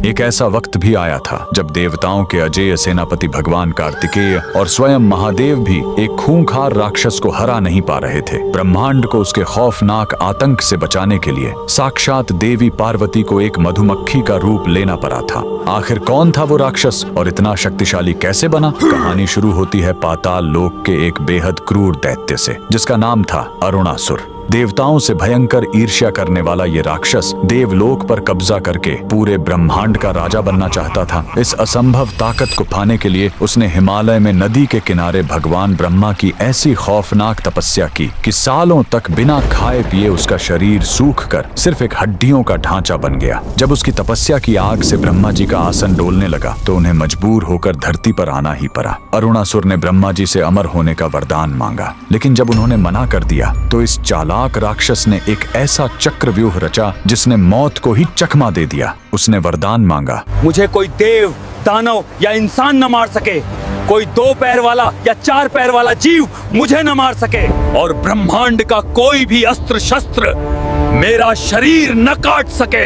एक ऐसा वक्त भी आया था जब देवताओं के अजेय सेनापति भगवान कार्तिकेय और स्वयं महादेव भी एक खूंखार राक्षस को हरा नहीं पा रहे थे। ब्रह्मांड को उसके खौफनाक आतंक से बचाने के लिए साक्षात देवी पार्वती को एक मधुमक्खी का रूप लेना पड़ा था। आखिर कौन था वो राक्षस और इतना शक्तिशाली कैसे बना? कहानी शुरू होती है पाताल लोक के एक बेहद क्रूर दैत्य से, जिसका नाम था अरुणासुर। देवताओं से भयंकर ईर्ष्या करने वाला ये राक्षस देवलोक पर कब्जा करके पूरे ब्रह्मांड का राजा बनना चाहता था। इस असंभव ताकत को पाने के लिए उसने हिमालय में नदी के किनारे भगवान ब्रह्मा की ऐसी खौफनाक तपस्या की कि सालों तक बिना खाए पिए उसका शरीर सूख कर सिर्फ एक हड्डियों का ढांचा बन गया। जब उसकी तपस्या की आग से ब्रह्मा जी का आसन डोलने लगा तो उन्हें मजबूर होकर धरती पर आना ही पड़ा। अरुणासुर ने ब्रह्मा जी से अमर होने का वरदान मांगा, लेकिन जब उन्होंने मना कर दिया तो इस चालाक राक्षस ने एक ऐसा चक्रव्यूह रचा जिसने मौत को ही चकमा दे दिया। उसने वरदान मांगा, मुझे कोई देव, दानव या इंसान न मार सके, कोई 2 पैर वाला या 4 पैर वाला जीव मुझे न मार सके, और ब्रह्मांड का कोई भी अस्त्र शस्त्र मेरा शरीर न काट सके।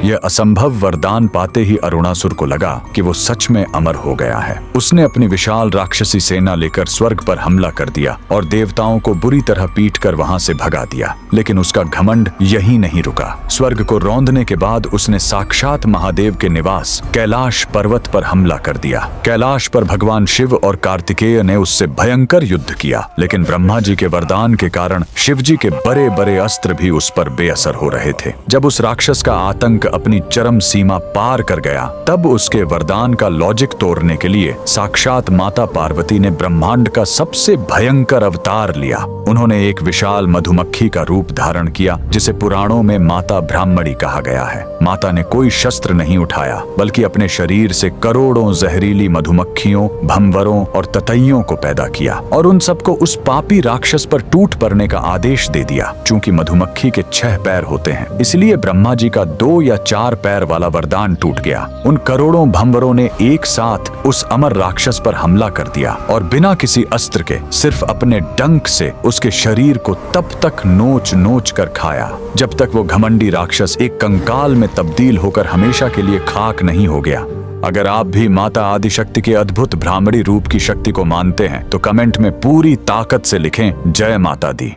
यह असंभव वरदान पाते ही अरुणासुर को लगा कि वो सच में अमर हो गया है। उसने अपनी विशाल राक्षसी सेना लेकर स्वर्ग पर हमला कर दिया और देवताओं को बुरी तरह पीटकर वहां से भगा दिया। लेकिन उसका घमंड यहीं नहीं रुका। स्वर्ग को रौंदने के बाद उसने साक्षात महादेव के निवास कैलाश पर्वत पर हमला कर दिया। कैलाश पर भगवान शिव और कार्तिकेय ने उससे भयंकर युद्ध किया, लेकिन ब्रह्मा जी के वरदान के कारण शिव जी के बड़े बड़े अस्त्र भी उस पर बेअसर हो रहे थे। जब उस राक्षस का आतंक अपनी चरम सीमा पार कर गया, तब उसके वरदान का लॉजिक तोड़ने के लिए साक्षात माता पार्वती ने ब्रह्मांड का सबसे भयंकर अवतार लिया। उन्होंने एक विशाल मधुमक्खी का रूप धारण किया, जिसे पुराणों में माता ब्राह्मणी कहा गया है। माता ने कोई शस्त्र नहीं उठाया, बल्कि अपने शरीर से करोड़ों जहरीली मधुमक्खियों, भंवरों और ततैयों को पैदा किया और उन सबको उस पापी राक्षस पर टूट पड़ने का आदेश दे दिया। चूंकि मधुमक्खी के 6 पैर होते हैं, इसलिए ब्रह्मा जी का 2 या 4 पैर वाला वरदान टूट गया। उन करोड़ों भंवरों ने एक साथ उस अमर राक्षस पर हमला कर दिया और बिना किसी अस्त्र के सिर्फ अपने डंक से उसके शरीर को तब तक नोच नोच कर खाया जब तक वो घमंडी राक्षस एक कंकाल में तब्दील होकर हमेशा के लिए खाक नहीं हो गया। अगर आप भी माता आदिशक्ति के अद्भुत ब्राह्मणी रूप की शक्ति को मानते हैं तो कमेंट में पूरी ताकत से लिखें, जय माता दी।